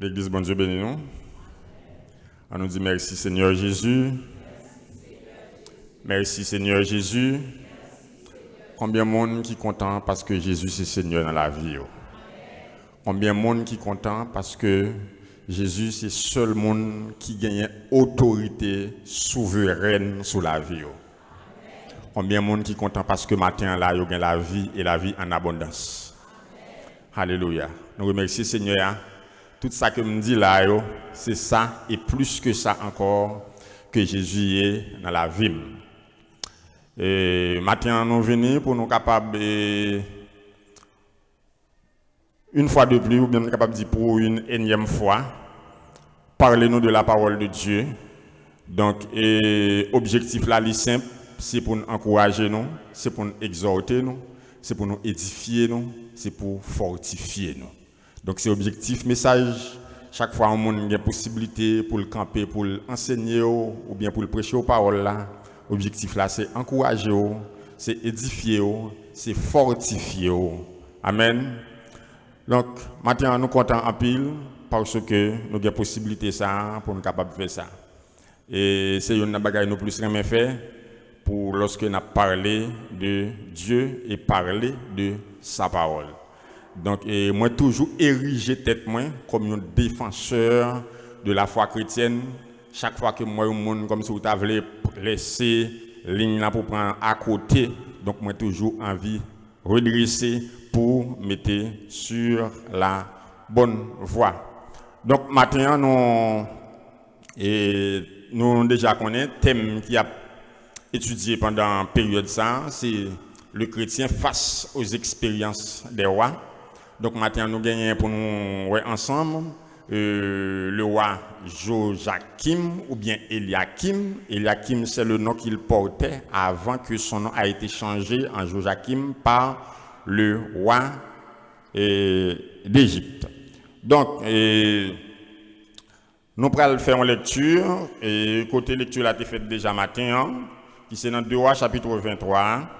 L'Église, bon Dieu bénis nous. On nous dit merci Seigneur Jésus. Merci Seigneur Jésus. Combien de monde qui est content parce que Jésus c'est Seigneur dans la vie. Combien de monde qui est content parce que Jésus c'est le seul monde qui gagne autorité souveraine sur la vie. Combien de monde qui est content parce que matin là, il y a la vie et la vie en abondance. Alléluia. Nous remercions Seigneur. Tout ça que me dit là, c'est ça et plus que ça encore que Jésus est dans la vie. Et maintenant, nous venons pour nous capables, une fois de plus, ou bien nous capables de dire pour une énième fois, parlez-nous de la parole de Dieu. Donc, objectif là, c'est simple, c'est pour nous encourager nous, c'est pour nous exhorter nous, c'est pour nous édifier nous, c'est pour fortifier nous. Donc c'est objectif message. Chaque fois on a une possibilité pour le camper, pour l'enseigner ou bien pour le prêcher aux paroles là. Objectif là c'est encourager, c'est édifier, c'est fortifier. Amen. Donc maintenant nous comptons en pile parce que nous avons possibilité ça pour nous capable de faire ça. Et c'est une bagaille nous plus jamais fait pour lorsque nous parlé de Dieu et parler de sa parole. Donc, moi, toujours érigé tête moi comme un défenseur de la foi chrétienne. Chaque fois que moi, comme si vous avez laissé ligne là pour prendre à côté, donc moi, toujours envie de redresser pour mettre sur la bonne voie. Donc, maintenant, nous déjà connaissons le thème qui a étudié pendant une période ça, c'est le chrétien face aux expériences des rois. Donc maintenant nous gagnons pour nous ensemble le roi Joachim ou bien Eliakim. Eliakim c'est le nom qu'il portait avant que son nom a été changé en Joachim par le roi d'Égypte. Donc nous allons faire une lecture et côté lecture a été faite déjà matin qui c'est dans 2 Rois chapitre 23.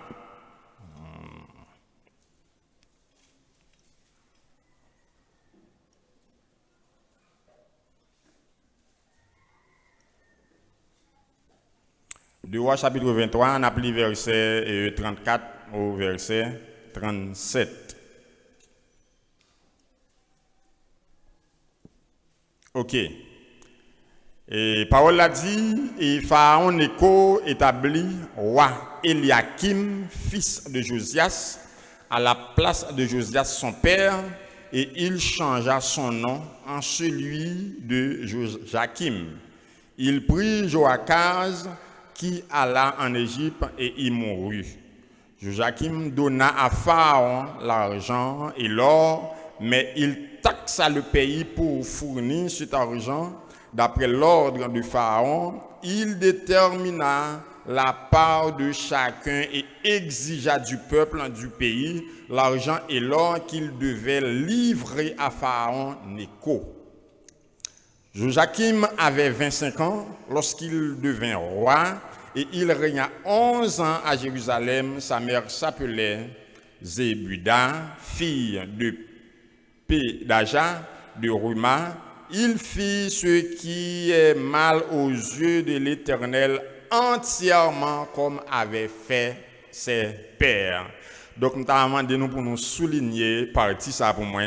2 Rois chapitre 23, on a pris verset 34 au verset 37. Ok. Et parole l'a dit, et Pharaon Nécho établit roi Eliakim, fils de Josias, à la place de Josias son père, et il changea son nom en celui de Joachim. Il prit Joachaz, qui alla en Égypte et y mourut. Joachim donna à Pharaon l'argent et l'or, mais il taxa le pays pour fournir cet argent. D'après l'ordre de Pharaon, il détermina la part de chacun et exigea du peuple du pays l'argent et l'or qu'il devait livrer à Pharaon Nécho. Joachim avait 25 ans lorsqu'il devint roi et il régna 11 ans à Jérusalem. Sa mère s'appelait Zébuda, fille de Pédaja de Ruma. Il fit ce qui est mal aux yeux de l'Éternel entièrement comme avaient fait ses pères. Donc nous avons demandé pour nous souligner partie ça pour moi.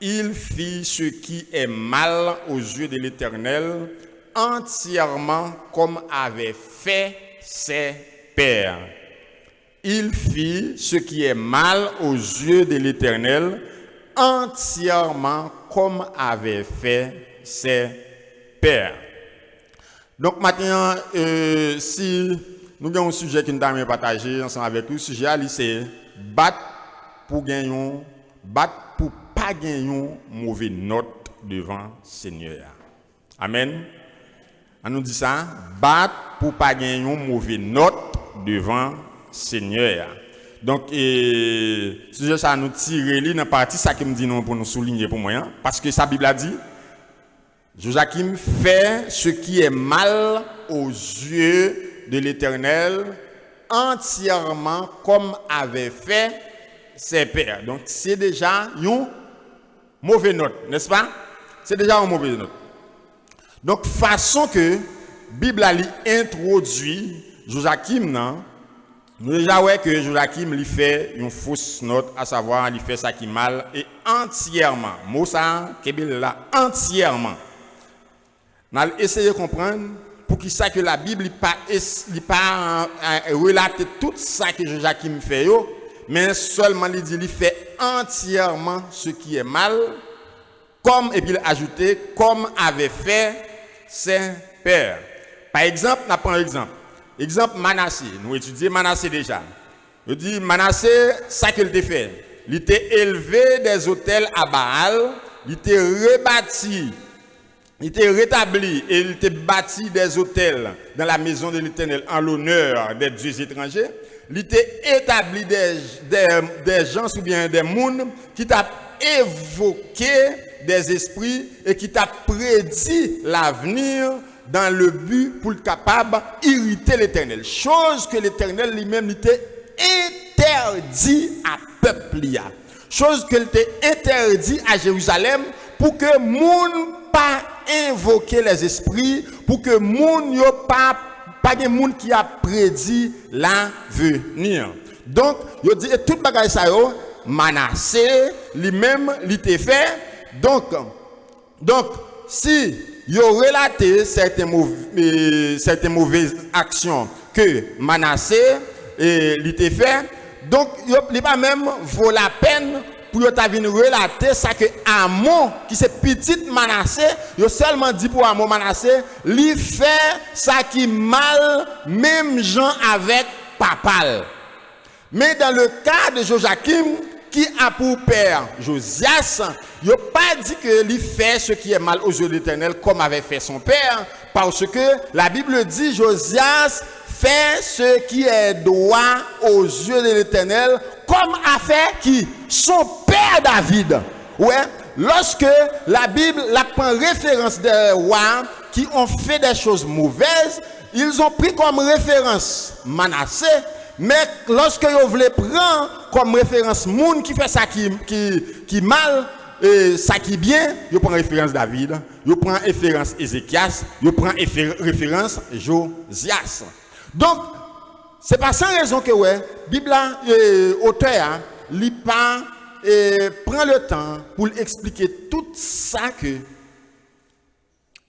Il fit ce qui est mal aux yeux de l'Éternel entièrement comme avaient fait ses pères. Il fit ce qui est mal aux yeux de l'Éternel entièrement comme avaient fait ses pères. Donc maintenant, si nous avons un sujet que nous avons partagé ensemble avec vous, le sujet c'est battre pour gagner, battre pour pas gagner une mauvaise note devant Seigneur. Amen. On nous dit ça, battre pour pas gagner une mauvaise note devant Seigneur. Donc sujet ça nous tirer dans partie ça qui me dit non pour nous souligner pour moi parce que sa Bible a dit Joachim fait ce qui est mal aux yeux de l'Éternel entièrement comme avait fait ses pères. Donc c'est déjà une mauvaise note, n'est-ce pas? c'est déjà une mauvaise note. Donc, façon que la Bible a introduit Joachim, non? Nous déjà ouais que Joachim lui fait une fausse note, à savoir il fait ça qui mal et entièrement. Mot ça, Kébel là entièrement. On a essayé de comprendre pour qui ça que la Bible n'est pas relaté tout ça que Joachim fait yo, mais seulement il fait entièrement ce qui est mal, comme et puis il a ajouté comme avait fait ses pères. Par exemple, on prend un exemple. Exemple Manassé, nous étudions Manassé déjà. Je dis Manassé, ça qu'il a fait. Il était élevé des hôtels à Baal, il était rebâti, il était rétabli et il était bâti des hôtels dans la maison de l'Éternel en l'honneur des dieux étrangers. Il était établi des gens ou bien des mondes qui t'a évoqué des esprits et qui t'a prédit l'avenir dans le but pour le capable d'irriter l'Éternel. Chose que l'Éternel lui-même était interdit à peuple. Chose qu'il était interdit à Jérusalem pour que moun pas invoquer les esprits, pour que moun yo pas de moun qui a prédit l'avenir. Donc, yo dit tout bagay ça yo Manassé lui-même l'était fait. Donc si yo relaté certaines mauvaises actions que Manassé l'était fait, donc il pas même vaut la peine pour yo ta venir relater ça que Amon qui c'est petit Manassé, yo seulement dit pour Amon Manassé, lui fait ça qui mal même gens avec papal. Mais dans le cas de Joachim qui a pour père Josias, il n'a pas dit que lui fait ce qui est mal aux yeux de l'Éternel comme avait fait son père, parce que la Bible dit Josias fait ce qui est droit aux yeux de l'Éternel comme a fait qui? Son père David. Ouais, lorsque la Bible la prend référence des rois qui ont fait des choses mauvaises, ils ont pris comme référence Manassé. Mais lorsque vous voulez prendre comme référence moun qui fait ça qui mal et ça qui bien, vous prenez référence David, vous prenez référence Ézéchias, vous prenez référence Josias. Donc c'est pas sans raison que ouais, Bible auteur li pas prend le temps pour expliquer tout ça que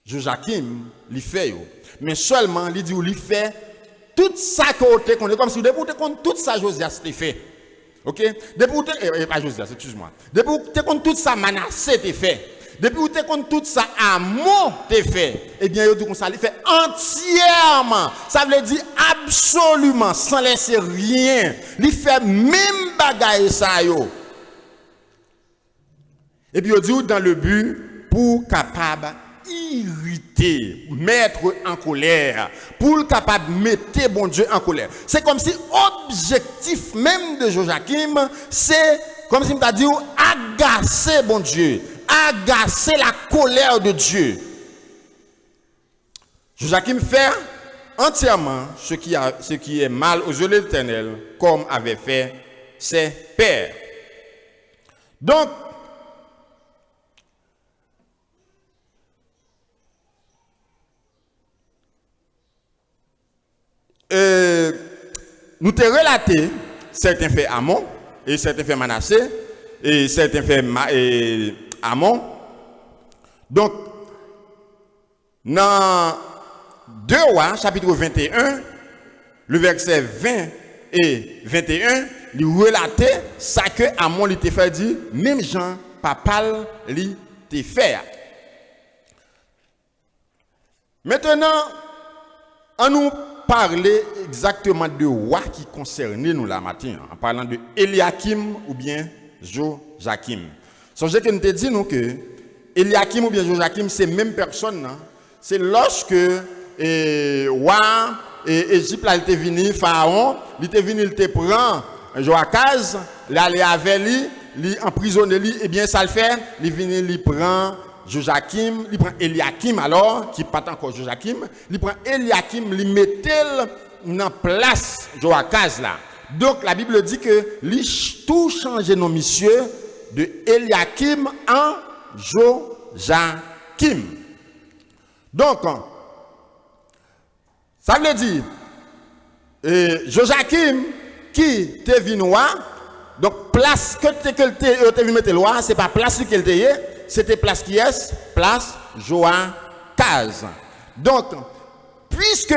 Joachim lui fait, mais seulement il dit ou lui fait tout ça côté qu'on est comme si depuis tout ça Josias t'es fait. OK? Depuis pas Josias, excuse-moi. Depuis tout ça Manassé t'es fait. Depuis tout ça Amon t'es fait. Eh bien, il dit qu'on ça il fait entièrement. Ça veut dire absolument sans laisser rien. Il fait même bagaille ça yo. Et puis il dit dans le but pour capable irriter, mettre en colère, pour le capable mettre bon Dieu en colère. C'est comme si objectif même de Joachim, c'est comme si on t'a dit agacer bon Dieu, agacer la colère de Dieu. Joachim fait entièrement ce qui est mal aux yeux de l'Éternel, comme avait fait ses pères. Donc, nous te relaté certains faits Amon et certains faits Manassé et certains faits Amon. Donc, dans 2 Rois, chapitre 21, le verset 20 et 21, il relatait ça que Amon lui t'a fait dire, même Jean, papa lui t'a fait. Maintenant, on nous parler exactement de roi qui concernait nous la matin, en parlant de Eliakim ou bien Joachim. Songez que nous te dit nous que Eliakim ou bien Joachim c'est même personne. C'est lorsque roi Égypte là il était venu Pharaon, il était venu il te prend Joachaz, l'aller avec lui, il emprisonner lui et bien ça le fait, il vient il prend Joachim, il prend Eliakim alors, qui pas encore Joachim, il prend Eliakim, il mettait en place Joachaz là. Donc la Bible dit que tout change nos messieurs de Eliakim en Joachim. Joachim. Donc, ça veut dire, Joachim qui te venu roi, donc place que te venu mettre roi, c'est pas place qui était, c'était place qui est, place Joachaz. Donc, puisque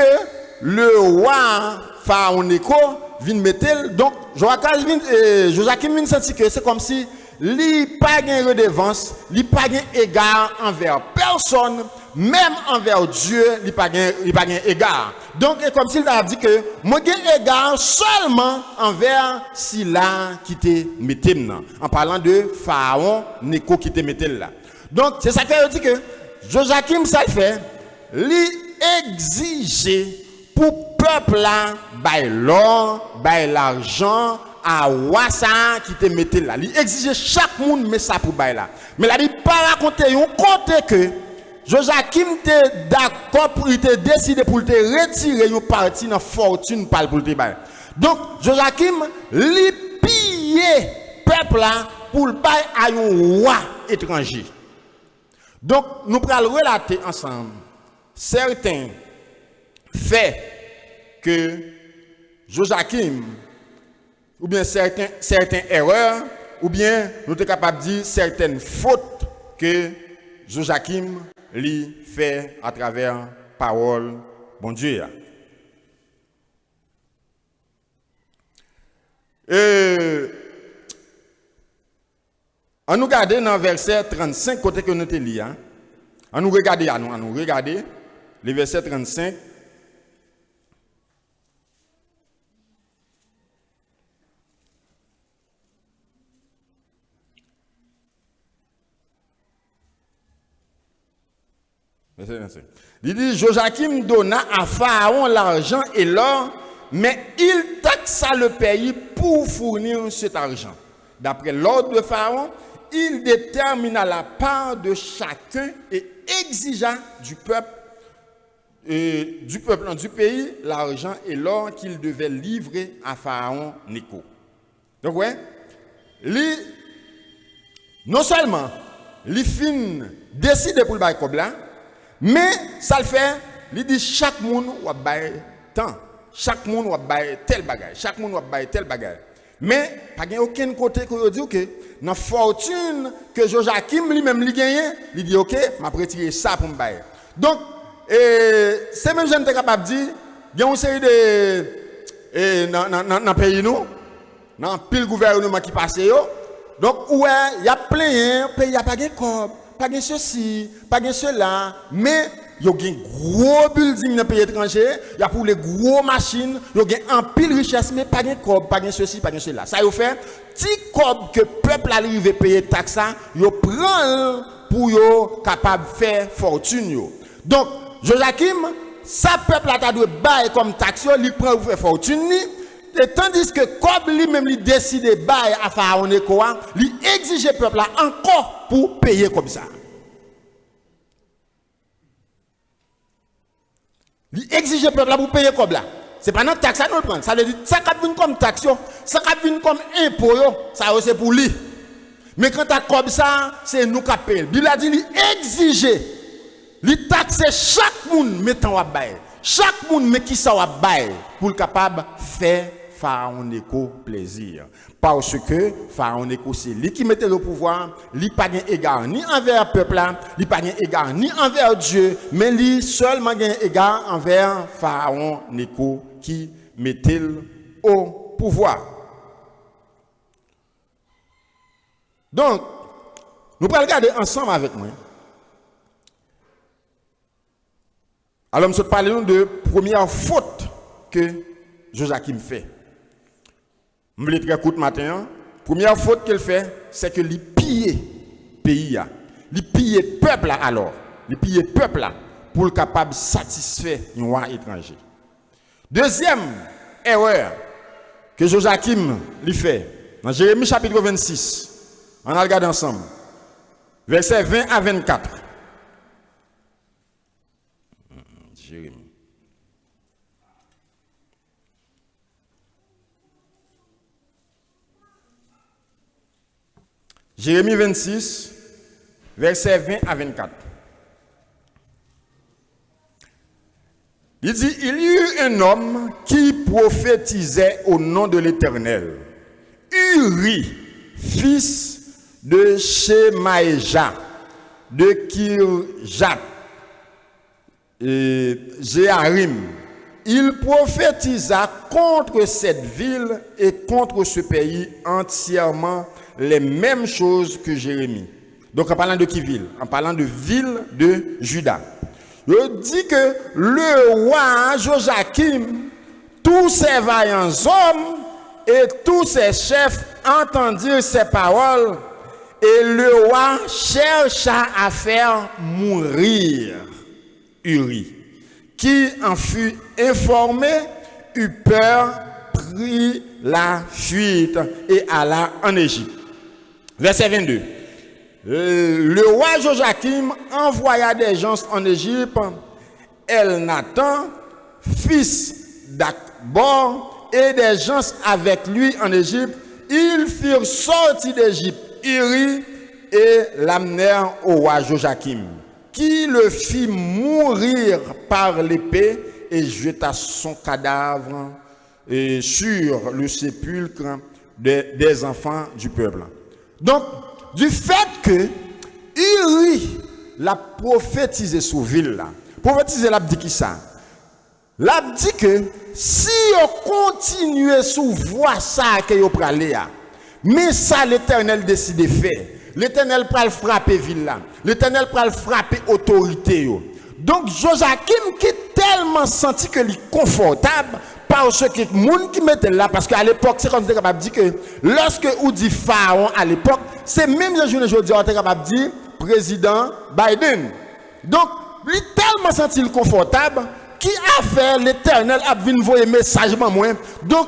le roi Pharaon Neko vient mettre, donc Joachim vient sentir que c'est comme si il pas de redevance, il pas égard envers personne, même envers Dieu, il pas égard. Donc c'est comme s'il a dit que moi j'ai égard seulement envers Sila qui te mettait là, en parlant de Pharaon Neko qui te mettait là. Donc c'est ça qu'il dit que Joachim ça le fait, lui exiger pour peuple là, bail l'or, bail l'argent à Wassa qui te mettait là. Il exige chaque monde met ça pour bail là. Mais là il pas raconter on compte que Joachim te d'accord pour il te décidé pour te retirer une partie dans fortune pour te bail. Donc Joachim li piller peuple là pour bail à un roi étranger. Donc nous allons relater ensemble certains faits que Joachim ou bien certaines erreurs, ou bien nous sommes capables de dire certaines fautes que Joachim lui fait à travers parole bon Dieu. On nous regarde dans verset 35 côté que nous te lit. On nous regarde le verset 35. Il dit, Joachim donna à Pharaon l'argent et l'or, mais il taxa le pays pour fournir cet argent. D'après l'ordre de Pharaon, il détermina la part de chacun et exigea du peuple du pays l'argent et l'or qu'il devait livrer à Pharaon Neko. Donc ouais, lui, non seulement les fin décide pour le bail comme là, mais ça le fait, il dit chaque monde va bailler tant, chaque monde va bailler tel bagage, chaque monde va bailler tel bagage. Mais pas gagne aucun côté que dit que dans fortune que Joachim lui-même lui gagne, il dit OK, m'a retirer ça pour me bailler. Donc c'est même j'étais capable de dire, il y a une série de dans pays nous, dans pile gouvernement qui passe yo. Donc ouais, il y a plein pays, il y a pas de corps. Pas de ceci, pas de cela, mais il y a un gros building dans les pays étrangers, il y a pour les gros machines, il y a un pile richesse, mais pas de cob, pas de ceci, pas de cela. Ça y fait, petit cob que le peuple arrive à payer taxe, il prend pour être capable de faire fortune. Donc, Joachim, ça peuple a dû bailler comme taxe, il prend pour faire fortune. Et tandis que comme lui-même il décide de bailler à Pharaon Neko, il exige le peuple là encore pour payer comme ça. Il exige le peuple là pour payer comme là. Ce n'est pas notre taxe à nous prendre. Ça veut dire ça qui vient comme taxe, ça qui vient comme impôt, ça c'est pour lui. Mais quand tu comme ça, c'est nous qui payons. Il a dit il exige, il taxe chaque monde mettant à bailler. Chaque monde met qui ça va bailler pour le capable de faire Pharaon Neko plaisir. Parce que Pharaon Neko c'est lui qui mettait le pouvoir, lui pas gain égard ni envers le peuple, lui pas gain égard ni envers Dieu, mais lui seulement gain égard envers Pharaon Neko qui mettait au pouvoir. Donc, nous allons regarder ensemble avec moi. Alors, nous parlons de première faute que Joachim fait. Je vais très court matin. Première faute qu'il fait, c'est que il pille pays. Il pille peuple alors. Il pille peuple pour le capable de satisfaire un roi étranger. Deuxième erreur que Joachim lui fait, dans Jérémie chapitre 26, on a regardé ensemble, versets 20 à 24. Jérémie. Jérémie 26, versets 20 à 24. Il dit, il y eut un homme qui prophétisait au nom de l'Éternel. Uri, fils de Shemaéja, de Kirjat, et Jéharim. Il prophétisa contre cette ville et contre ce pays entièrement les mêmes choses que Jérémie. Donc en parlant de qui ville? En parlant de ville de Juda. Il dit que le roi Joachim, tous ses vaillants hommes et tous ses chefs entendirent ces paroles et le roi chercha à faire mourir Uri, qui en fut informé, eut peur, prit la fuite et alla en Égypte. Verset 22. Le roi Joachim envoya des gens en Égypte, Elnathan, fils d'Akbor, et des gens avec lui en Égypte. Ils furent sortis d'Égypte, Uri, et l'amenèrent au roi Joachim, qui le fit mourir par l'épée et jeta son cadavre sur le sépulcre des enfants du peuple. Donc, du fait que Uri l'a prophétisé sur la ville là, prophétisé l'a dit qui ça? L'a dit que si on continue sous voie ça que yo pralé a, mais ça l'Éternel décide de faire. L'Éternel pral frapper ville là. L'Éternel pral frapper autorité yo. Donc Joachim qui tellement senti que il confortable parce que les gens qui mettaient là, parce qu'à l'époque, c'est comme si on capable de dire que lorsque on dit Pharaon à l'époque, c'est même le jour aujourd'hui, on est capable de dire président Biden. Donc, il tellement senti confortable qui a fait l'Éternel a vu envoyer message moins. Donc,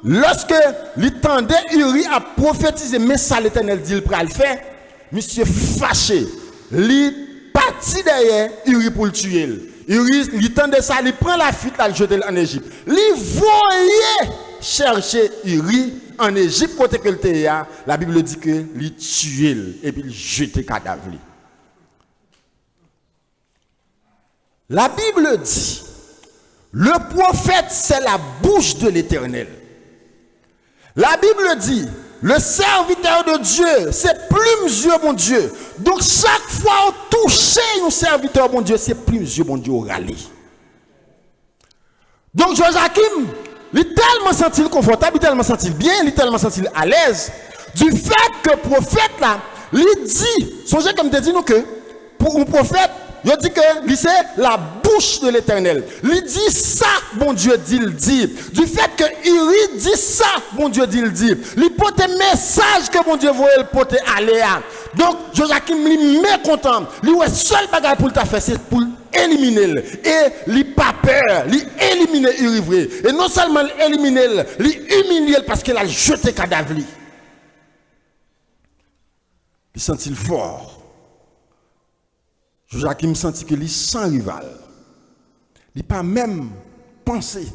lorsque l'étendait Uri a prophétisé message l'Éternel dit il va le faire, monsieur fâché, il parti derrière Uri pour le tuer. Uri, il tendait ça, il prend la fuite, il jette en Égypte. Il voyait chercher Uri en Égypte, côté que le théâtre, la Bible dit que il tuait et puis il jetait le cadavre. La Bible dit, le prophète c'est la bouche de l'Éternel. La Bible dit, le serviteur de Dieu, c'est plumes Dieu, mon Dieu. Donc chaque fois on touche un serviteur, mon Dieu, c'est plumes Dieu, mon Dieu, au râler. Donc Joachim, il est tellement senti confortable, il est tellement senti bien, il est tellement senti à l'aise. Du fait que le prophète là, il dit, songez comme tu dis nous que pour un prophète, il dit que c'est la bouche de l'Éternel. Il dit ça, bon Dieu dit, il dit. Du fait que Uri dit ça, bon Dieu dit, il dit. Il porte un message que bon Dieu voulait le porter à Léa. Donc, Joachim, il est mécontent. Le seul bagage pour le faire, c'est pour éliminer. Et il n'a pas peur. Il élimine Uri vrai. Et non seulement l'éliminer, il humilier parce qu'il a jeté le cadavre. Il sentit fort. Joachim sentit que lui sans rival. Il n'a pas même pensé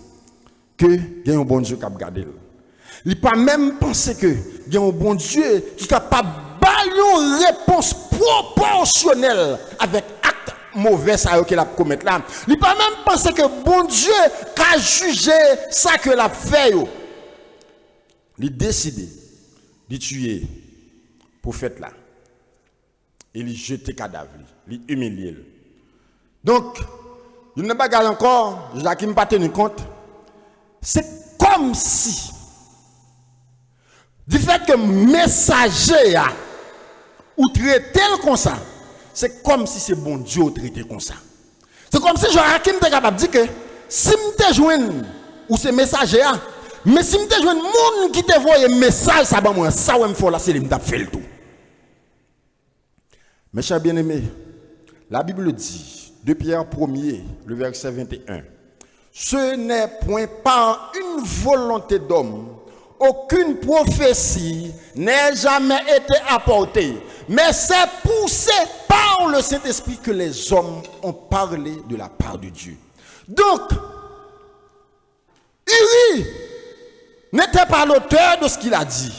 que il y a un bon Dieu qui a gardé. Il n'a pas même pensé que il y a un bon Dieu qui est capable de une réponse proportionnelle avec acte mauvais qu'il a commettre là. Il n'a pas même pensé que bon Dieu a jugé ça que l'a fait. Il a décidé de tuer le prophète là. Il a jeté le cadavre. Il humilié. Donc, il n'a pas gardé encore, Joachim n'a pas tenu compte. C'est comme si, du fait que messager a, ou traité comme ça, c'est comme si c'est bon Dieu traité comme ça. C'est comme si Joachim était capable de dire que si je te joigne, ou c'est messager a, mais si je te joigne, monde qui te voit un message, ça va moi, ça va me faire là, c'est lui qui fait le tout. Mes chers bien-aimés, la Bible dit, de Pierre 1er, le verset 21, ce n'est point par une volonté d'homme, aucune prophétie n'a jamais été apportée, mais c'est poussé par le Saint-Esprit que les hommes ont parlé de la part de Dieu. Donc, Uri n'était pas l'auteur de ce qu'il a dit,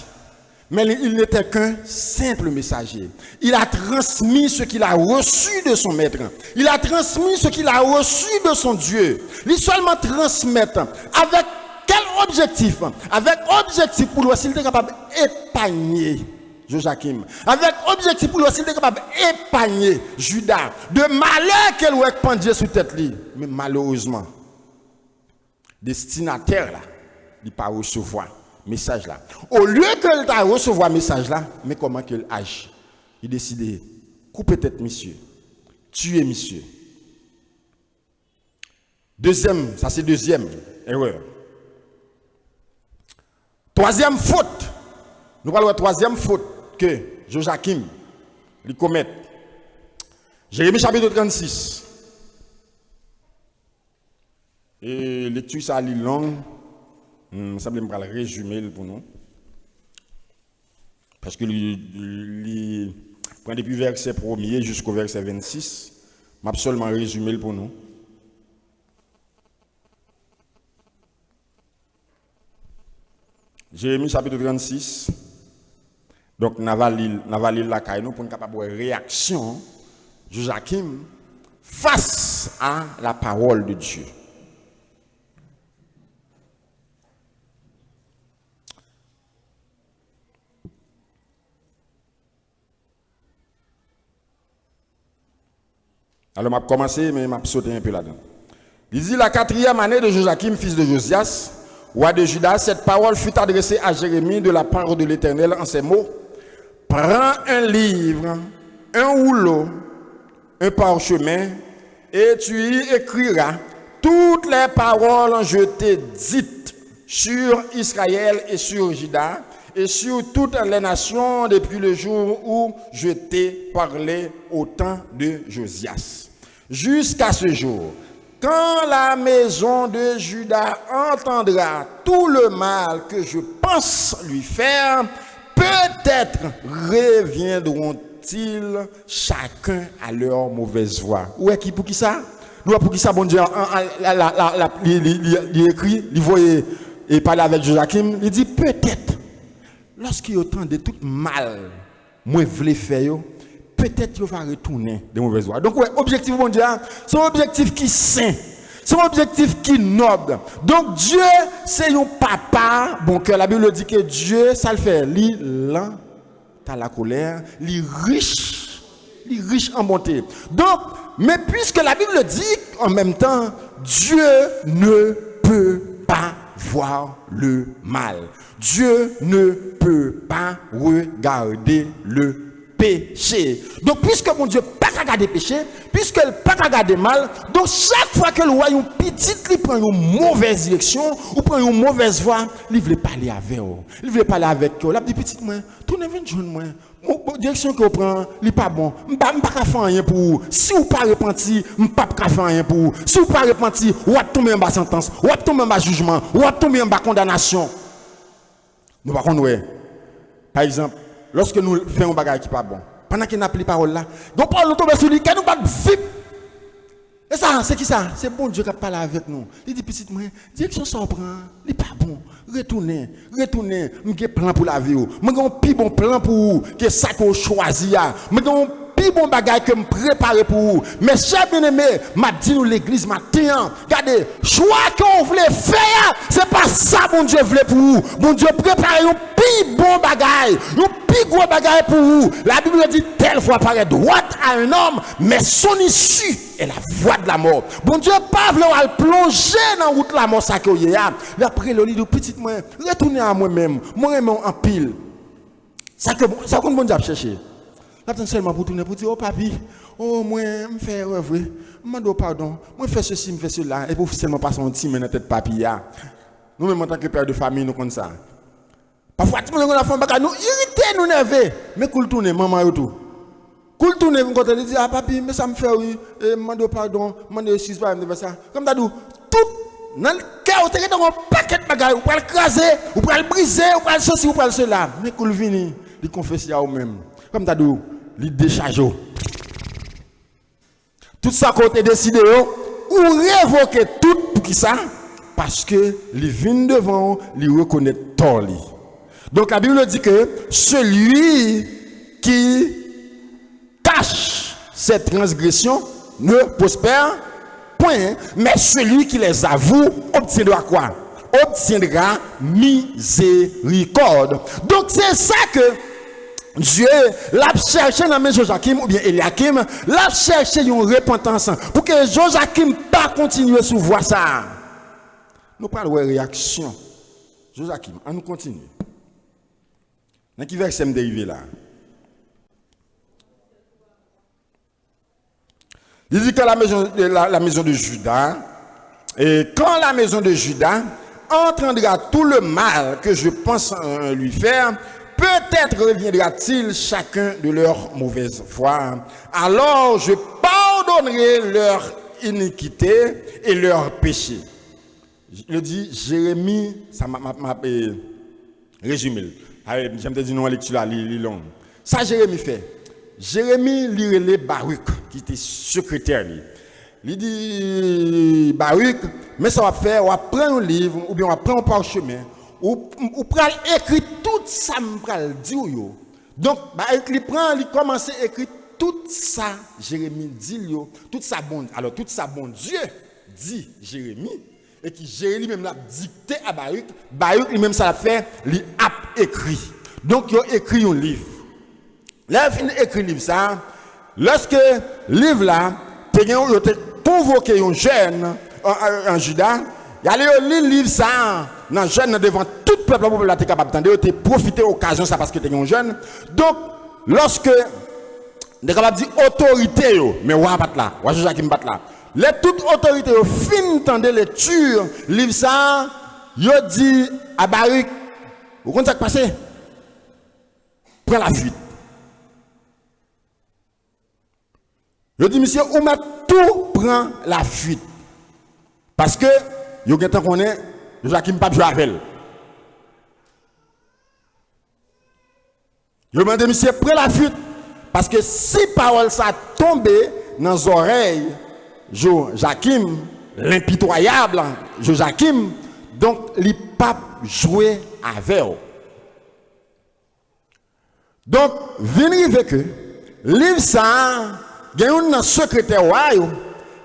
Mais il n'était qu'un simple messager. Il a transmis ce qu'il a reçu de son maître. Il a transmis ce qu'il a reçu de son Dieu. Il seulement transmettre avec quel objectif? Avec objectif pour lui, s'il était capable d'épargner Joachim. Avec objectif pour lui, s'il était capable d'épargner Judas. De malheur qu'elle aurait pendu sous tête lui. Mais malheureusement, destinataire là, il n'a pas recevoir message là. Au lieu qu'elle t'a recevoir message là, mais comment qu'elle agit? Il décide de couper tête monsieur, tuer monsieur. Deuxième, ça c'est deuxième erreur. Troisième faute. Nous parlons de troisième faute que Joachim lui commet. Jérémie chapitre 36. Et lecture ça lit long. Ça me va le résumer pour nous. Parce que il prend depuis verset 1er jusqu'au verset 26. Je vais seulement résumer pour nous. Jérémie chapitre 36. Donc, nous allons lire la caille pour être capable de réaction de Joachim face à la parole de Dieu. Alors, je vais commencer, mais je vais sauter un peu là-dedans. Il dit la 4e année de Joachim, fils de Josias, roi de Juda, cette parole fut adressée à Jérémie de la part de l'Éternel en ces mots. Prends un livre, un rouleau, un parchemin, et tu y écriras toutes les paroles que je t'ai dites sur Israël et sur Juda, et sur toutes les nations depuis le jour où je t'ai parlé au temps de Josias. Jusqu'à ce jour, quand la maison de Juda entendra tout le mal que je pense lui faire, peut-être reviendront-ils chacun à leur mauvaise voie. Où est qui pour qui ça? Nous pour qui ça bon Dieu il écrit, il voyait et parler avec Joachim, il dit peut-être lorsqu'il entend de tout mal, moi voulais faire peut-être il va retourner de mauvaise voie. Donc ouais, objectif bon Dieu, c'est un objectif qui saint. C'est un objectif qui est noble. Donc Dieu, c'est un papa. Bon, que la Bible dit que Dieu, ça le fait. Il est lent à la colère. Il est riche en bonté. Donc, mais puisque la Bible dit en même temps, Dieu ne peut pas voir le mal. Dieu ne peut pas regarder le péché. Donc, puisque mon Dieu n'a pas regardé péché, puisqu'il n'a pas regardé mal, donc chaque fois que le roi une petite, il prend une mauvaise direction, ou prend une mauvaise voie, il veut parler avec eux. Il veut parler avec eux. Il dit, petite, moi, tournez vers moi. La direction que vous prenez, il n'est pas bon. Je ne peux pas faire rien pour vous. Si vous ne pas repenti, je ne peux pas faire rien pour vous. Si vous ne pas repenti, vous allez tomber en bas sentence, vous allez tomber en bas jugement, vous allez tomber en bas condamnation. Nous, par contre, par exemple, lorsque nous faisons un bagage qui n'est pas bon, pendant qu'il n'a pas les paroles là, nous parlons tomber sur lui, qu'il nous bat vite. Et ça, c'est qui ça? C'est bon Dieu qui parle avec nous. Il dit, petite moi, direction ça prend, il n'est pas bon. Retournez, je n'ai un plan pour la vie. Je n'ai un plus bon plan pour vous, que ça que vous choisissez. Je n'ai un plus bon bagage que je prépare pour vous. Mais chers bien-aimés, m'a dit nous l'église matin, regardez, choix qu'on voulait faire, c'est pas ça mon Dieu voulait pour vous. Mon Dieu prépare un plus bon bagage, un plus gros bagage pour vous. La Bible dit, telle fois paraît droite à un homme, mais son issue est la voie de la mort. Bon Dieu, pas vouloir plonger dans la route de la mort, ça que vous avez. Après, le lit de petite moi, retournez à moi-même, moi-même en pile. Ça que bon Dieu a cherché. Là, seulement pour tourner, pour dire, oh papi, oh moi, je me fais rêver, je me demande pardon, moi je fais ceci, je fais cela, et pour seulement passer un petit dans la tête papi. Nous-mêmes, en tant que père de famille, nous comme ça. Parfois, nous avons nous irriter, nous nerveux, mais cool tourner, maman et tout. Cool tourner, vous comptez, dire, ah papi, mais ça me fait oui, je me demande pardon, je me demande excuse, pas me ça. Comme ça, tout, dans le cas où tu as un paquet de bagages, vous pouvez le craser, vous pouvez le briser, vous pouvez le ceci, vous pouvez le cela. Mais cool vini, il confesse à vous-même. Comme ça, il décharge. Tout ça qu'on a décidé, ou révoquer tout pour qui ça? Parce que les vins devant, ils reconnaissent tort. Donc la Bible dit que celui qui cache ses transgressions ne prospère point, mais celui qui les avoue obtiendra quoi? Obtiendra miséricorde. Donc c'est ça que Dieu l'a cherché dans la maison de Joachim ou bien Eliakim, l'a cherché une repentance pour que Joachim pas continuer sous voie ça. Nous parlons de réaction. Joachim, on nous continue. Dans qui verset me dérivé là? Il dit que la maison de Juda, et quand la maison de Juda entendra tout le mal que je pense lui faire, peut-être reviendra-t-il chacun de leur mauvaise foi. Alors je pardonnerai leur iniquité et leur péché. Je dis Jérémie, ça m'a résumé. J'aime te dire non, lecture là, long. Ça Jérémie fait. Jérémie lirait Baruch, qui était secrétaire. Il dit Baruch, mais ça va faire, on va prendre un livre, ou bien on va prendre un parchemin, ou prend écrire tout ça, dit. Donc, il prend, il commence à écrire tout ça, Jérémie dit, tout ça bon, alors tout ça bon Dieu dit Jérémie, et qui Jérémie même l'a dicté à Baruch, Baruch lui-même ça l'a fait, il a écrit. Donc, il a écrit un livre. Là, il a écrit un livre ça, lorsque le livre là, il a convoqué un jeune en Juda, il a lu le livre ça, dans jeune devant tout le peuple pour être capable d'entendre, il a profité de l'occasion ça parce que tu es un jeune. Donc, lorsque il est capable de dire autorité, mais on va battre là, on va Joachim battre là. Les toutes autorités fin de lecture, livre ça, il dit à Baruch, vous comprenez ce qui s'est passé? Prends la fuite. Je dis, monsieur, on m'a tout prend la fuite. Parce que, il y a qu'on est, Joachim pas jouer avec elle. Je demande, monsieur, prends la fuite. Parce que si parole ça tombe dans les oreilles, Joachim, l'impitoyable, Joachim, donc, il pas jouer avec elle. Donc, venez avec eux, livre ça, il y a un secrétaire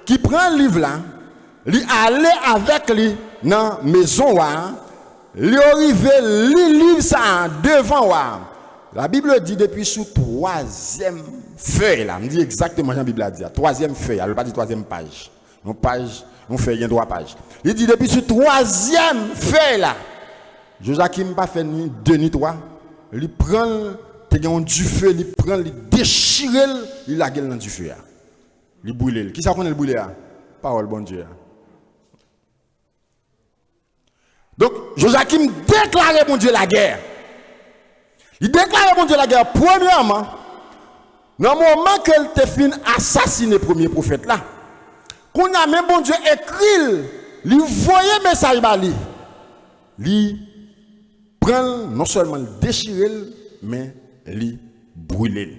qui prend le livre là, il aller avec lui dans la maison, il arrive, il livre ça devant. La Bible dit depuis sous troisième feuille là, me dit exactement la Bible a dit, troisième feuille, elle ne pas dire troisième page. Une page, on fait il y a 3 pages. Il dit depuis sous troisième feuille là, Joachim pas fait ni 2 ni 3, il prend du feu, il prend, il déchire, il la gueule dans du feu. Il brûle. Qui ça connaît le brûler? Parole bon Dieu. Donc, Joachim déclare bon Dieu la guerre. Il déclare bon Dieu la guerre, premièrement, dans le moment qu'elle te fin assassiner le premier prophète là, qu'on a même bon Dieu écrit, il voyait message bali. Il prend non seulement le déchirer, mais li brûler.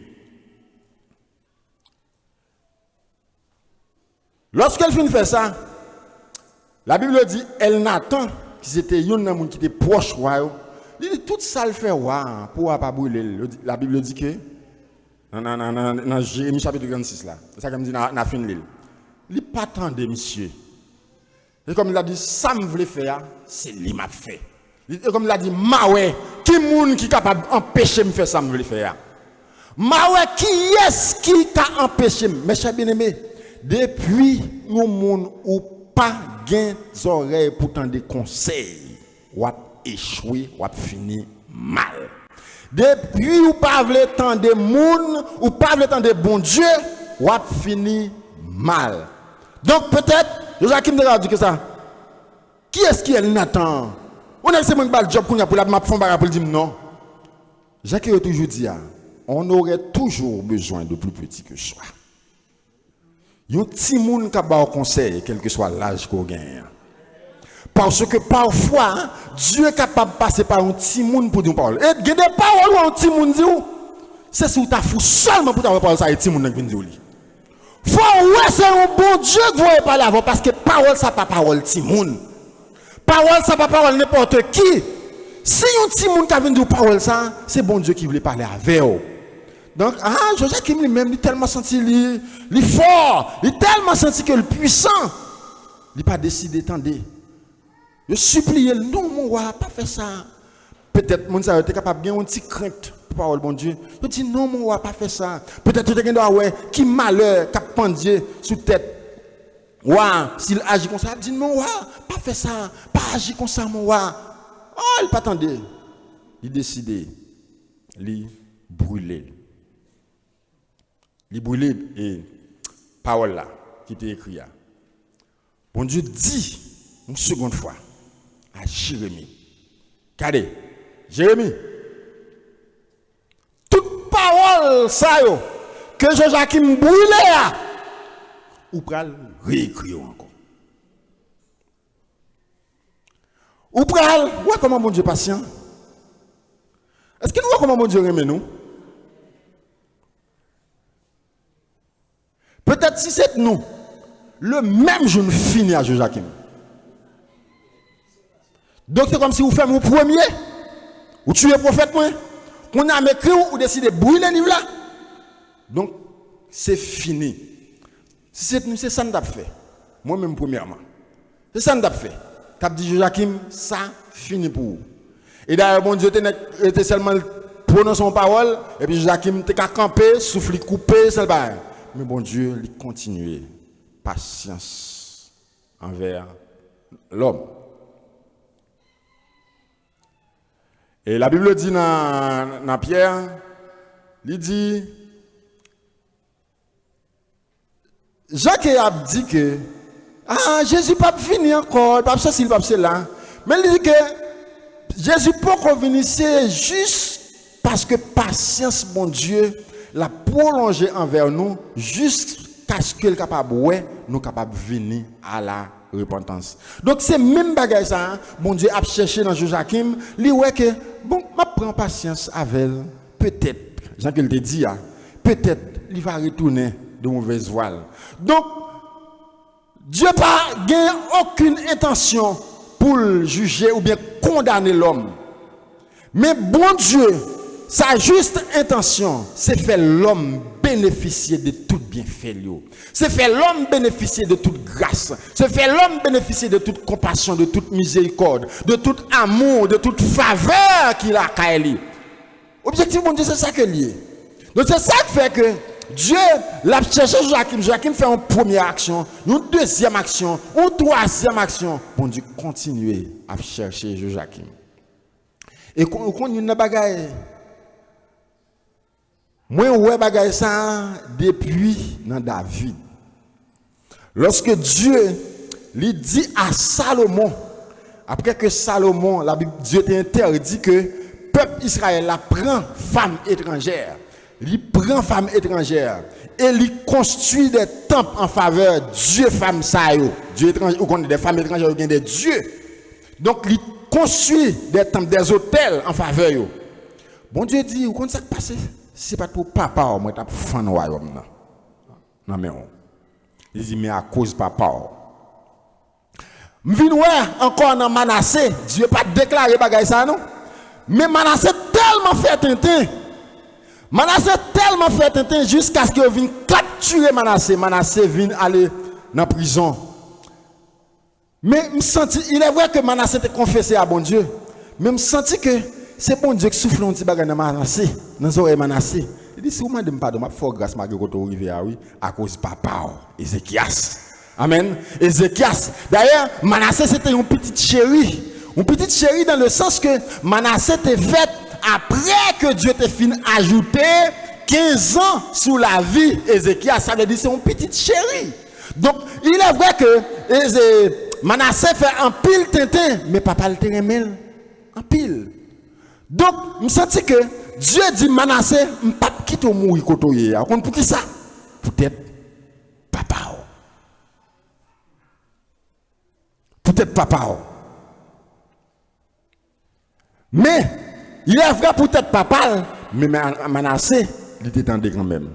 Lorsqu'elle finit de faire ça, la Bible dit, elle Nathan, qui était un homme qui était proche, il dit tout ça le fait pour pas brûler. La Bible dit que dans Jérémie chapitre 36 là, c'est ça qu'elle me dit dans la fin de l'île. Il pas attendre monsieur. Et comme il a dit, ça me voulait faire, c'est lui m'a fait. Et comme il a dit, Mawe, qui moun qui capable d'empêcher de faire ça, me faire. Mawe, qui est-ce qui t'a empêché? Mes chers bien-aimés, depuis nous moun ou pas gain oreilles pour tendre des conseils, ou a échoué, ou a fini mal. Depuis ou pas vle tendre moun, ou pas vle tendre bon Dieu, ou a fini mal. Donc peut-être, Joachim de dit que ça. Qui est-ce qui est Nathan? On a essayé de faire le job pour la map pour dire non. Jacques a toujours dit, on aurait toujours besoin de plus petit que soi. Il y a un petit monde qui a un conseil, quel que soit l'âge qu'on gagne. Parce que parfois, Dieu est capable de passer par un petit monde pour dire une parole. Et il y a des paroles où un petit monde dit, c'est si vous t'as fou seulement pour t'avoir parlé ça, et un petit monde qui dit. Faut c'est un bon Dieu que vous parler avant, parce que parole, ça pas parole petit monde. Parole, ça pas parole n'importe qui. si un petit monde qui vient de parole ça, c'est bon Dieu qui voulait parler avec eux. Donc, Joachim lui-même, il est tellement senti, il est fort, il est tellement senti que le puissant, il n'a pas décidé d'attendre. Je supplie, non, mon roi, pas faire ça. Peut-être, mon ça, tu es capable de gagner une petite crainte pour parole, bon Dieu. Je dis, non, mon roi, pas faire ça. Peut-être que tu es ouais, qui malheur, qui a pendu sous tête. Ouais, s'il agit comme ça, il dit, non, roi, pas faire ça, pas agir comme ça, mon roi. Oh, il n'a pas attendu. Il décide, il brûler. Il brûler et parole là, qui était écrit. Bon Dieu dit, une seconde fois, à Jérémie. Regardez, Jérémie, toute parole ça yo, que Joachim brûlé, ou pral réécrire encore. Ou pral, ouais comment bon Dieu patient? Est-ce que nous voyons comment bon Dieu remet nous? Peut-être si c'est nous, le même jour nous finit à Joachim. Donc c'est comme si vous faites mon premier, vous tuez le prophète, qu'on a écrit ou décidé de brûler le livre là. Donc c'est fini. Si c'est nous, c'est ça que nous avons fait. Moi-même premièrement. C'est ça que nous avons fait. Tu as dit Joachim, ça fini pour vous. Et d'ailleurs, bon Dieu était seulement prononçant son parole, et puis Joachim était campé, souffle coupé, c'est le bail. Mais bon Dieu, il continue. Patience envers l'homme. Et la Bible dit dans Pierre, il dit, Jacques a dit que, Jésus n'a pas fini encore, pas ça, pas cela. Mais il dit que Jésus peut revenir, c'est juste parce que patience, mon Dieu, l'a prolongé envers nous, jusqu'à ce que le capable, nous capable de venir à la repentance. Donc c'est même bagage ça, bon Dieu a cherché dans Joachim, lui ouais que bon, m'a prend patience avec elle, peut-être, Jean qu'il te dit, peut-être il va retourner de mauvaise voile. Donc Dieu n'a pas aucune intention pour juger ou bien condamner l'homme. Mais bon Dieu, sa juste intention, c'est faire l'homme bénéficier de tout bienfait. C'est faire l'homme bénéficier de toute grâce. C'est faire l'homme bénéficier de toute compassion, de toute miséricorde, de tout amour, de toute faveur qu'il a à lui. Objectif, bon Dieu, c'est ça que lié. Donc c'est ça qui fait que Dieu l'a cherché Joachim. Joachim fait une première action, une deuxième action, une troisième action. Bon Dieu continue à chercher Joachim. Et quand on a bagaille, moi ouais bagaille ça depuis dans David. Lorsque Dieu lui dit à Salomon, après que Salomon, la Bible, Dieu t'a interdit que le peuple Israël la prend femme étrangère. Il prend femme étrangère et il construit des temples en faveur Dieu femme ça yo. Dieu étranger ou qu'on des femmes étrangères ou bien des dieux. Donc il construit des temples, des hôtels en faveur yo. Bon Dieu dit ou qu'on ça passe c'est pas pour papa moi t'a fan royaume non. Non mais on. Il dit mais à cause papa. M'vinn ouais encore dans Manassé, Dieu pas déclaré bagay ça non. Mais Manassé tellement fait tintin. Manassé tellement fait tintin jusqu'à ce qu'il vienne capturer Manassé. Manassé vienne aller dans la prison. Mais me senti, il est vrai que Manassé était confessé à bon Dieu. Mais me senti que c'est bon Dieu qui souffle un petit bagage dans Manassé, dans les oreilles Manassé. Il dit si vous m'avez pardon, je fort grâce malgré que vous arrivez à oui à cause de papa Ézéchias. Amen. Ézéchias. D'ailleurs, Manassé c'était une petite chérie. Une petite chérie dans le sens que Manassé était faite après que Dieu t'ait fini ajouter 15 ans sous la vie Ézéchias, ça veut dire c'est une petite chérie. Donc, il est vrai que Manassé fait un pile tintin, mais papa le terrain en pile. Donc, je sens que Dieu dit Manassé, je ne vais pas quitter mourir côté. Pour qui ça? Peut-être papa. Peut-être papa. Mais il est vrai peut-être papa, mais Manassé, il était tendu quand même.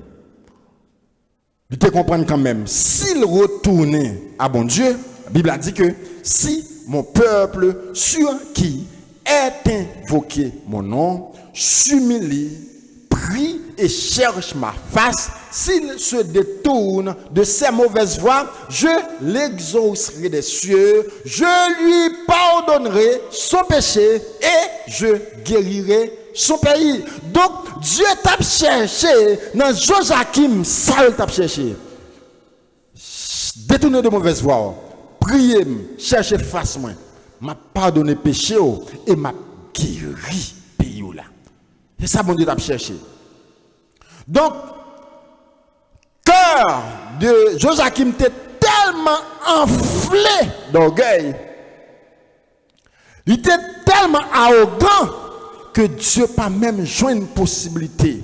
Il te comprendre quand même. S'il retournait à bon Dieu, la Bible a dit que si mon peuple sur qui est invoqué mon nom, s'humilie, prie et cherche ma face, s'il se détourne de ses mauvaises voies, je l'exaucerai des cieux, je lui pardonnerai son péché et je guérirai son pays. Donc, Dieu t'a cherché dans Joachim, ça il t'a cherché. Détourner de mauvaises voies, prier, chercher face moi, m'a pardonné péché et m'a guéri pays là. C'est ça bon Dieu t'a cherché. Donc, cœur de Joachim était tellement enflé d'orgueil, il était tellement arrogant que Dieu pas même joint une possibilité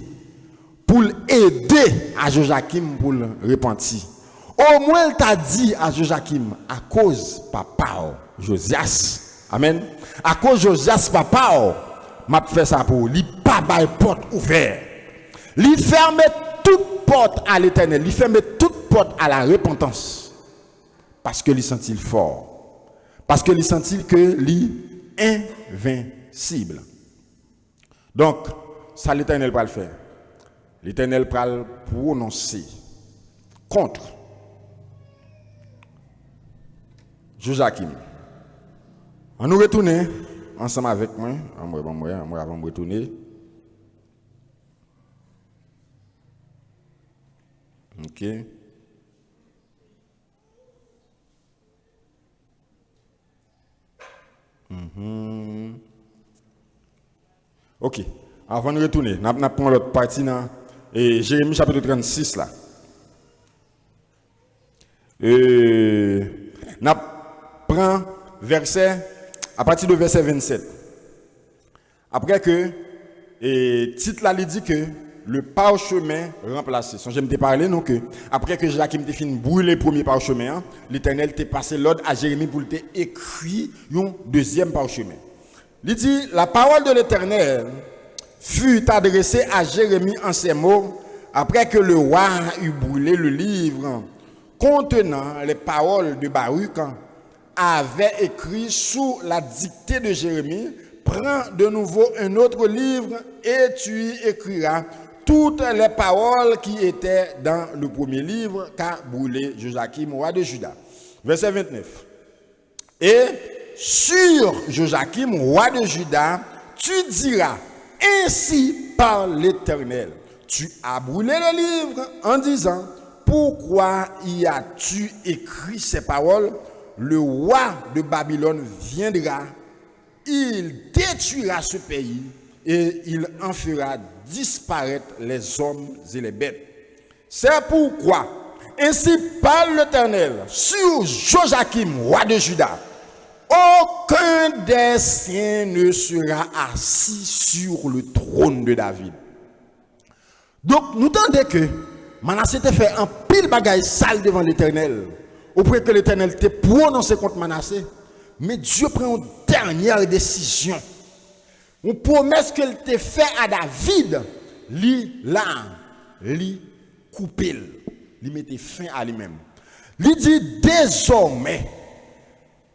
pour aider à Joachim pour le repentir. Au moins, il t'a dit à Joachim, à cause papa Josias, amen, à cause Josias papa, m'a fait ça pour lui, pas bail porte ouverte. Lui fermer toute porte à l'éternel, lui fermer toute porte à la repentance. Parce que lui sentit fort. Parce que lui sentit que lui invincible. Donc, ça l'éternel va le faire. L'éternel va le prononcer contre Joachim. On nous retourne ensemble avec moi. On va me retourner. Ok. Ok. Avant de retourner, nous prenons l'autre partie dans Jérémie chapitre 36 là. Nous prenons verset à partir de verset 27. Après que titre là il dit que le parchemin remplacé. J'aime te parler non que après que Joachim te fini brûler le premier parchemin, l'Éternel t'a passé l'ordre à Jérémie pour te écrire un deuxième parchemin. Il dit la parole de l'Éternel fut adressée à Jérémie en ces mots après que le roi eut brûlé le livre contenant les paroles de Baruch avait écrit sous la dictée de Jérémie. Prends de nouveau un autre livre et tu y écriras toutes les paroles qui étaient dans le premier livre qu'a brûlé Joachim, roi de Juda. Verset 29. Et sur Joachim, roi de Juda, tu diras, ainsi parle l'Éternel. Tu as brûlé le livre en disant, pourquoi y as-tu écrit ces paroles? Le roi de Babylone viendra, il détruira ce pays et il en fera disparaître les hommes et les bêtes. C'est pourquoi, ainsi parle l'Éternel sur Joachim, roi de Juda, aucun des siens ne sera assis sur le trône de David. Donc, nous entendons que Manassé t'a fait un pile bagaille sale devant l'Éternel, auprès que l'Éternel t'a prononcé contre Manassé. Mais Dieu prend une dernière décision. Une promesse qu'il t'a fait à David, lui couper, lui mettre fin à lui-même. Il dit désormais,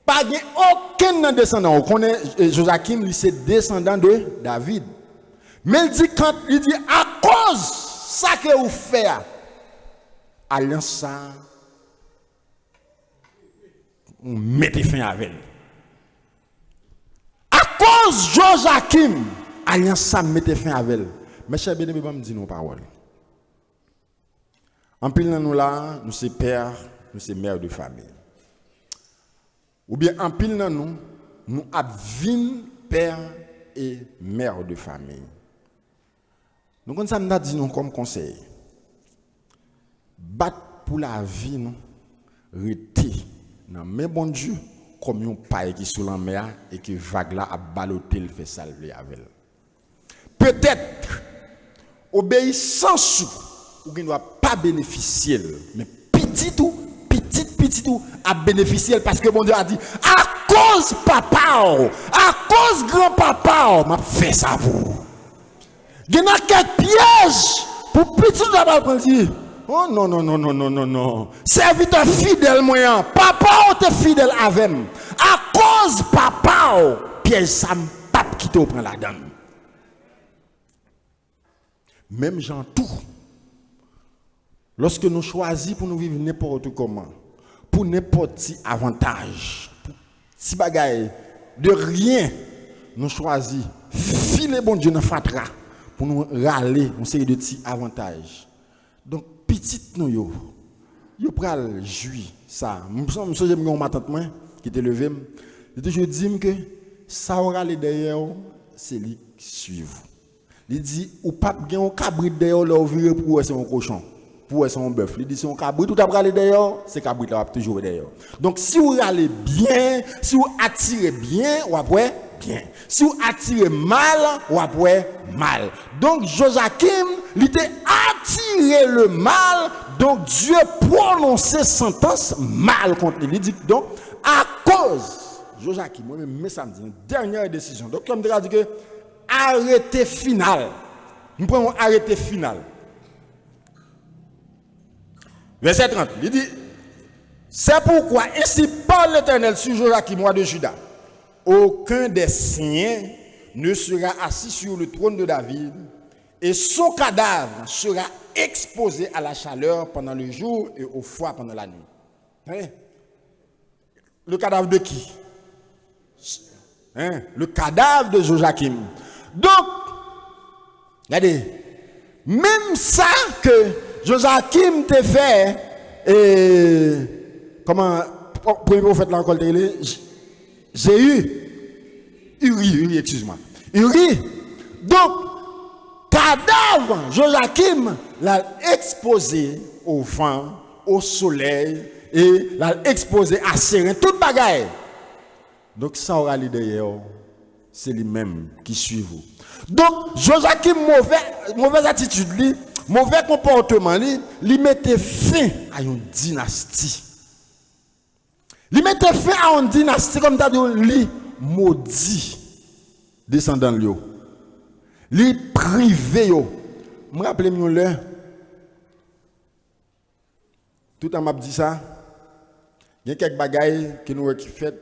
pas aucun descendant. On connaît Joachim, lui c'est descendant de David. Mais il dit à cause ça que vous faites, alliance ça, on met fin avec elle. À cause Joachim, alliance ça mette fin avec elle. Mes chers bien-aimés, je me dis nos paroles. En pile dans nous là, nous sommes pères, nous sommes mères de famille. Ou bien en pile dans nous, nous avons pères et mères de famille. Nous comme ça nous dit nous comme conseil. Battre pour la vie nous, rester dans mes bon Dieu comme un paille qui sur la mer et que vague là a ballotté le fait salver avec elle. Peut-être obéissance ou qui ne doit pas bénéficier mais petit tout à bénéficier parce que mon Dieu a dit à cause papa à cause grand-papa m'a fait ça pour. Il y a quelques pièges pour petit d'abord dire oh non. Serviteur fidèle moyen. Papa ou te fidèle avec moi. À cause papa, piège ça pas qui te prend la donne. Même gens tout. Lorsque nous choisissons pour nous vivre n'importe comment, pour n'importe quel avantage, pour si bagaille de rien, nous choisissons filer bon Dieu dans fatra pour nous râler une série de petits avantages. Donc petit nous yo pral jouir ça. Je me mon tante moi qui était levé, je toujours dis que ça aura les derrière c'est lui qui suit. Il dit ou pas gen un cabrit derrière là ouvrir pour c'est un cochon. Pour son bœuf, il dit si on cabrit tout après aller d'ailleurs, c'est cabrit là toujours d'ailleurs. Donc si vous allez bien, si vous attirez bien, ou après bien. Si vous attirez mal, ou après mal. Donc Joachim, il était attiré le mal, donc Dieu prononçait sentence mal contre lui. Il dit donc à cause Joachim, moi-même mais ça me dit une dernière décision. Donc comme je dis que arrêté final. Nous prenons arrêté final. Verset 30, il dit, c'est pourquoi, ainsi parle l'Éternel sur Joachim, roi de Juda, aucun des siens ne sera assis sur le trône de David, et son cadavre sera exposé à la chaleur pendant le jour et au froid pendant la nuit. Hein? Le cadavre de qui? Hein? Le cadavre de Joachim. Donc, regardez, même ça que Joachim te fait, comment, premier prophète là encore, j'ai Uri, excuse-moi. Uri, donc, cadavre, Joachim l'a exposé au vent, au soleil, et l'a exposé à Sérin, toute bagaille. Donc, ça aura l'idée derrière, c'est lui-même qui suit vous. Donc, Joachim, mauvaise attitude, lui, mauvais comportement, il mettait fin à une dynastie. Il mettait fin à une dynastie, comme tu as dit, il maudit descendant de lui. Il privé. Je me rappelle là. Tout le monde m'a dit ça. Il y a quelques bagailles qui nous ont fait.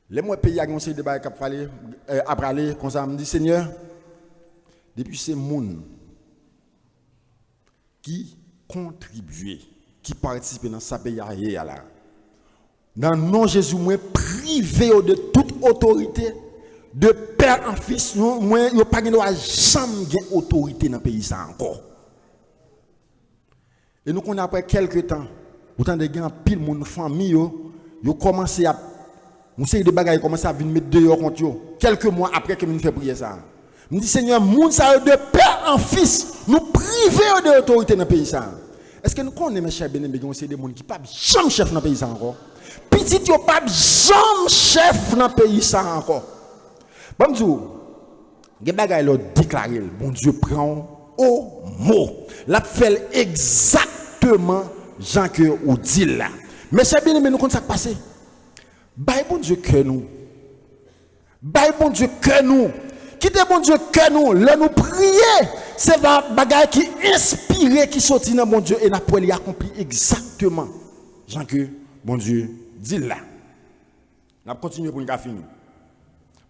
Les mois pays à conseil de bagailles après aller, comme ça, me dit Seigneur, depuis ces monde qui contribuent, qui participent dans sa pays là. Dans le nom de Jésus, moi privé de toute autorité, de père en fils, moi yo pas jamais autorité dans le pays ça encore. Et nous connaissons après quelques temps, autant de gens pile mon famille yo commencé à on sait des bagages commencé à venir mettre dehors contre yo. Quelques mois après que nous fait prier ça. Me dit Seigneur, moun ça de père en fils, nous priver de autorité dans le pays ça. Est-ce que nous connaissons mes chers bien-aimés, c'est des gens qui pas jamais chef dans le pays ça encore. Petit yo pas jamais chef dans le pays ça encore. Bon Dieu, des bagages là déclaré, bon Dieu prend au mot. La fait exactement Jean que ou dit là. Mais chers bien-aimés, nous connaissons ça passer. Bail bon Dieu que nous. Bail bon Dieu que nous. Quittez bon Dieu que nous, là nous prier, c'est un bagage qui inspiré, qui sortit dans bon Dieu et n'a pas accompli exactement. Jean que bon Dieu dit là. On va continuer pour une finir.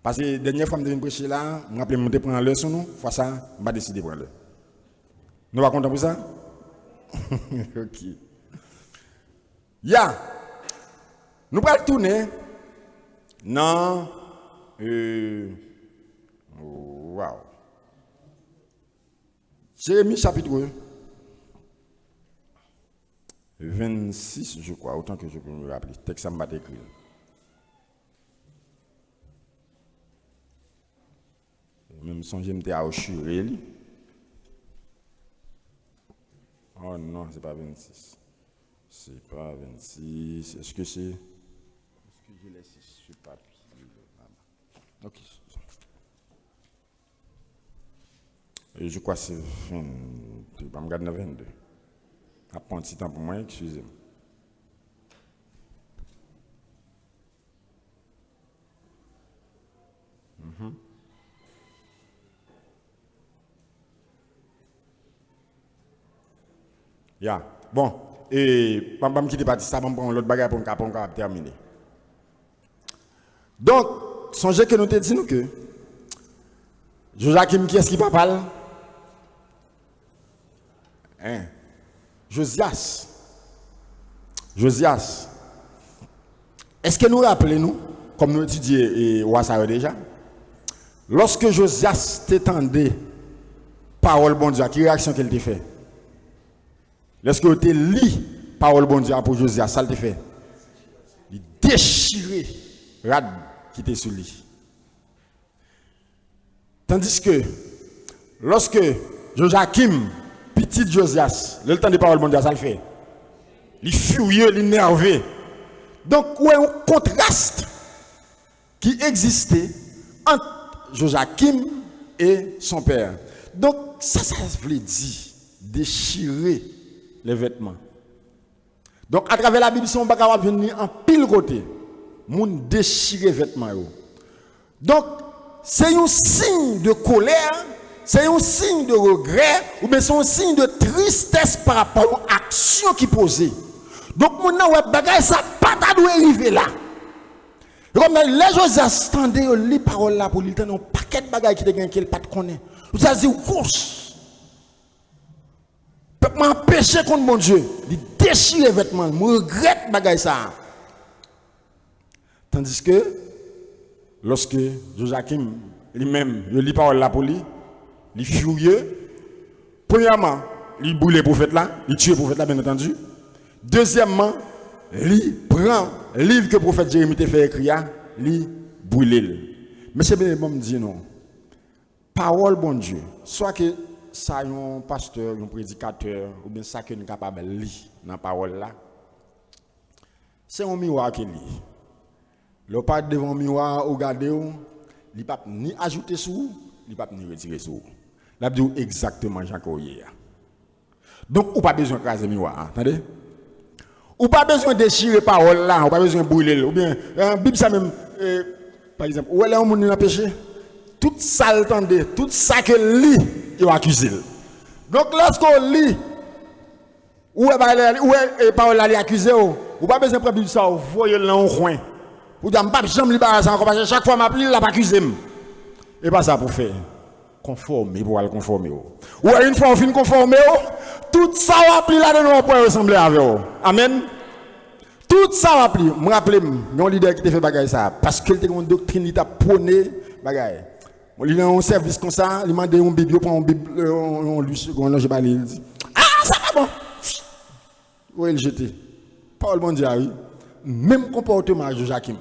Parce que la dernière fois que je suis prêcher là, je vais monter prendre la leçon, nous, fois ça, je vais décider de prendre. Nous va content pour ça? Ok. Ya. Nous allons tourner. Non. Wow. Jérémie chapitre 26, je crois, autant que je peux me rappeler. Texte ça m'a écrit. Même si j'étais à Oshurel. Oh non, c'est pas 26. C'est pas 26. Est-ce que c'est. Est-ce que je laisse ce papier? Ok. Je crois que c'est 22. Je vais me regarder dans 22. Après un petit temps pour moi, excusez-moi. Yeah. Bon, et je vais quitter partie ça, je vais prendre l'autre bagage pour terminer. Donc, songez que nous te disons que Joachim, qui est-ce qui va parler? Josias. Est-ce que nous rappelons, comme nous étudions et Ouassara déjà, lorsque Josias t'étendait parole bon Dieu, quelle réaction qu'elle t'a fait? Lorsque tu lis parole bon Dieu pour Josias, ça t'a fait? Il déchirait rad qui était sur lui. Tandis que lorsque Joachim, petit Josias, le temps de parole bon Dieu, ça le fait. Il est furieux, il est énervé. Donc, ouais, un contraste qui existait entre Joachim et son père. Donc, ça veut dire déchirer les vêtements. Donc, à travers la Bible, si on va venir en pile côté, moun déchirer les vêtements. Donc, c'est un signe de colère, c'est un signe de regret, ou bien c'est un signe de tristesse par rapport aux actions qui posaient. Donc, mon nan wè bagay ça pas ta doit arriver là. Comme les Josias tendaient les paroles là pour lui tenir un paquet de bagages qui te gagne qu'il pas connaît. Vous avez dit ouch. Peuple m'empêcher contre mon Dieu, il déchire les vêtements, me regrette bagay ça. Tandis que lorsque Joachim lui-même il lit parole là pour lui, il est furieux. Premièrement, il brûle le prophète là, il tue le prophète là bien entendu. Deuxièmement, il prend le livre que le prophète Jérémie t'a fait écrire, il brûle. Mais c'est bien bon me dire non. Parole bon Dieu, soit que ça un pasteur, un prédicateur, ou bien ça que nous capable de lire dans la parole là, c'est un miroir qui lit. Le pas devant le miroir, regardez, il ne peut ni ajouter sous, il ne peut ni retirer sous. Là, dit exactement Jacques Oyer. Donc, on n'a pas besoin de craser le miroir, attendez. Ou pas besoin de déchirer parole là, ou pas besoin de brûler. Ou bien, Bible ça même, par exemple, où est là, on m'a empêché? Tout ça l'entendait, tout ça que lit, il va accuser. Donc lorsqu'on lit, où est parole là, il accusé, ou pas besoin de prendre ça, vous voyez là, on coin. Ou dire, je ne jamais libérer ça encore, parce que chaque fois, je m'appelle, il va accuser. Et pas ça pour faire. Conformer, pour aller conformer. Ou une fois, on finit conformer, tout ça va appeler là-dedans, on peut ressembler avec vous. Amen. Tout ça va appeler. Je me rappelle, il y a un leader qui t'a fait bagaille ça. Parce qu'il était une doctrine, il t'a prôné bagaille. Il a un service comme ça, il m'a demandé un Bible, il prend un Bible, on lui seconde, je vais aller, il dit, ah, ça va bon. Oui, il jeté. Paul bon Dieu, oui. Même comportement de Joachim.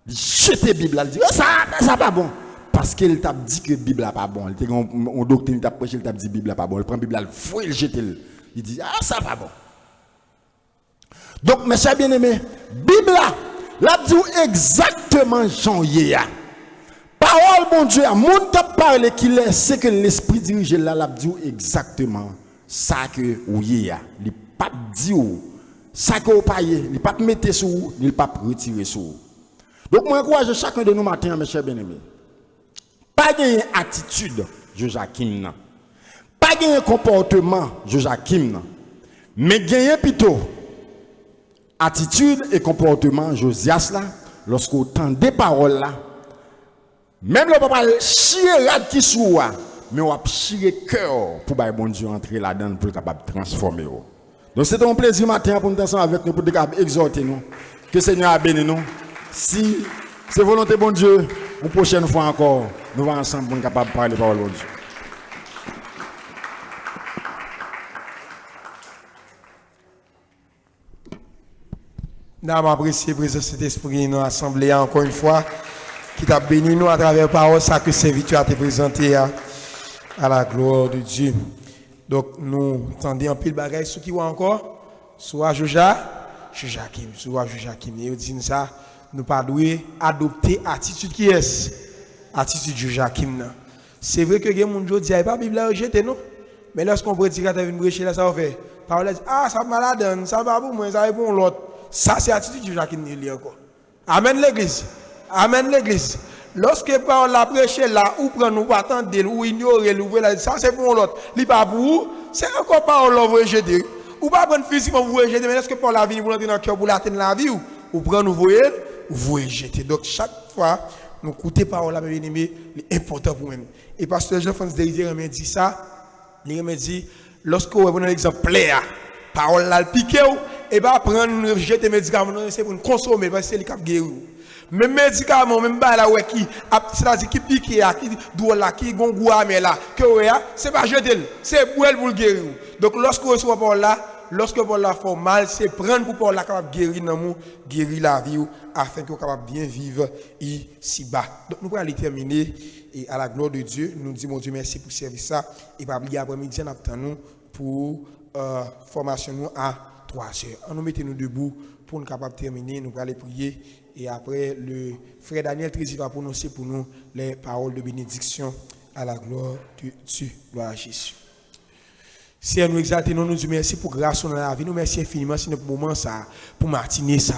Il jette la Bible, il dit, ça va bon. Parce qu'il t'a dit que la Bible n'est pas bon. Il était en doctrine, il t'a prêché, il t'a dit que la Bible n'est pas bon. Il prend la Bible, il faut le jeter. Il dit, ah, ça va bon. Donc, mes chers bien-aimés, Bible là, dit exactement Jean-Yéa. Parole, bon Dieu, à mon t'a parlé qu'il est, c'est que l'esprit dirige là, là, dit exactement ça que Yéa. Il n'a pas dit ça que vous payez, il n'a pas mettre sur vous, il n'a pas retirer sur vous. Donc, moi, encourage chacun de nous matin, mes chers bien-aimés. Pas de attitude, Joachim. Pas de comportement, Joachim. Mais gagner plutôt attitude et comportement, Josias là, lorsqu'on entend des paroles là, même le papa chier rad qui soua, mais on va chier cœur pour que bon Dieu entrer là-dedans pour capable transformer. Donc c'est un plaisir matin pour nous ensemble avec nous pour exhorter nous. Que le Seigneur a béni nous. Si c'est volonté bon Dieu, une prochaine fois encore, nous allons ensemble pour être capables de parler de parole de Dieu. Nous avons apprécié la présence de cet esprit dans l'assemblée encore une fois, qui t'a béni nous à travers la parole, ça que serviteur a été présenté à la gloire de Dieu. Donc nous tendons un peu de bagaille sur qui va encore, soit Joachim, soit Joachim. Et nous disons ça, nous pas doué adopter attitude qui est attitude de Joachim. C'est vrai que les gens disent il pas Bible à rejeter non, mais lorsqu'on prédicateur vient prêcher là ça va faire. Parole dit ah ça malade, ça va pour moi, ça va pour l'autre. Ça c'est attitude de Joachim il encore. Amen l'église. Amen l'église. Lorsque parole la prêcher là ou prendre nous attendre ou ignorer l'ouvrir là ça c'est pour l'autre. Li pas pour vous, c'est encore parole là vous rejeter. Ou pas prendre physiquement vous rejeter mais est-ce que Paul a venu pour entrer dans le cœur pour l'atteindre la vie ou prendre nous voyer vous rejetez. Donc chaque fois, nous écoutons parole là, bien aimé, c'est important pour nous. Et pasteur Jean-François Derrière me dit ça, il me dit, lorsque vous avez un exemple là, parole là, le piqué, et bien prendre, jeter médicaments, c'est pour nous consommer, parce que c'est le cap guérir. Même médicaments, même là ouais qui c'est-à-dire qui pique qui doit là qui gongou mais là que ouais c'est pas jeter c'est pour elle pour le guérir. Donc lorsque vous recevez par là, lorsque vous la fait mal, c'est prendre pour par là capable guérir dans nous, guérir la vie afin que vous capable bien vivre ici bas. Donc nous allons aller terminer et à la gloire de Dieu, nous disons mon Dieu merci pour service ça et pas oublier après-midi on attend nous pour formation nous à 3h. On nous mettez nous debout pour nous capable terminer, nous allons aller prier. Et après, le frère Daniel Trési va prononcer pour nous les paroles de bénédiction à la gloire de Dieu. Gloire à Jésus. Seigneur, nous exaltons, nous disons merci pour grâce dans la vie. Nous merci infiniment, Seigneur, pour le moment ça, pour matinée ça.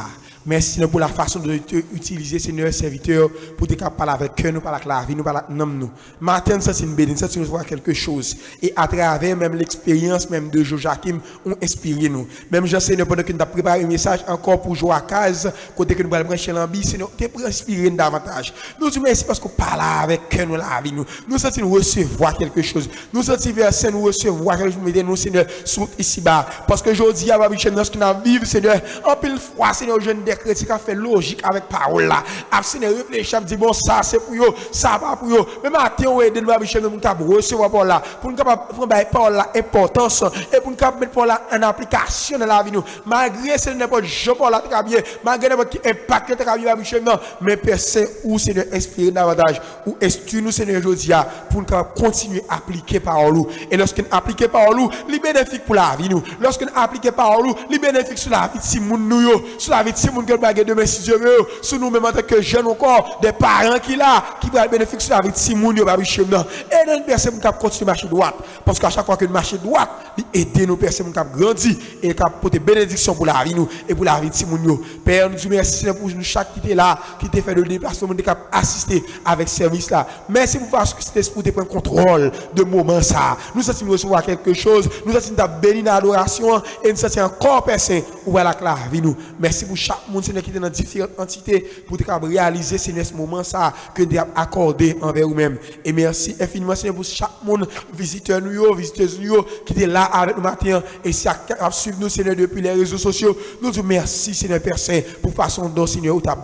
Merci, Seigneur, pour la façon de utiliser, Seigneur, serviteur, pour te parler avec cœur, nous parler avec la vie, nous parler avec nous. Matin, ça c'est une bénédiction, ça tu nous vois quelque chose. Et à travers même l'expérience même de Joachim, on inspire nous. Même Jean, Seigneur, pendant que nous avons préparé un message encore pour jouer à case, côté que nous allons brancher l'ambi, Seigneur, tu es inspiré davantage. Nous disons merci parce qu'on parle avec cœur, nous la vie, nous. Nous sentons nous recevoir quelque chose. Nous sentons verset, nous recevoir quelque chose. Nous, Seigneur, sont ici-bas. Parce que aujourd'hui, à ma vie, dans ce que nous vivons, Seigneur, en pile fois, Seigneur, je ne décrète, c'est fait logique avec parole là. Seigneur, réfléchir, dit bon, ça c'est pour eux, ça va pour eux. Mais maintenant, on aide nous à nous capable recevoir par là, pour nous capable prendre par là importance et pour nous capable mettre par là en application dans la vie nous. Malgré ce n'importe je par là très bien, malgré n'importe qui impact très bien à mais personne où Seigneur inspirer davantage ou est-ce nous Seigneur aujourd'hui pour nous capable continuer à appliquer parole et lorsqu'on applique parole li bénéfique pour la vie nous. Lorsqu'on applique parole li bénéfique sur la vie de Simon nous sur la vie de Simon que bagage demain si Dieu veut sur nous même en tant que jeunes encore des parents qui là qui va bénéfique sur la vie de Simon yo ba chemin et dans personne qui continue marcher droite parce qu'à chaque fois que nous marcher droite il aider nos personnes qui grandir et qui porter bénédiction pour la vie nous et pour la vie de Simon yo. Père nous disons merci pour nous chaque qui était là qui t'a fait le déplacement qui a assisté avec service là. Merci pour parce que c'était pour te prendre contrôle de moment ça. Nous sentons recevoir quelque chose, nous sentons ta béni dans l'adoration et nous sentons encore personne où la vie nous. Merci pour chaque monde Seigneur qui est dans différentes entités pour te réaliser Seigneur ce moment ça que tu as accordé envers vous-même. Et merci infiniment Seigneur pour chaque monde visiteur nous visiteuse nous qui est là avec nous matin et si à suivre nous Seigneur depuis les réseaux sociaux. Nous disons merci Seigneur Père Saint pour façon dont Seigneur où tu as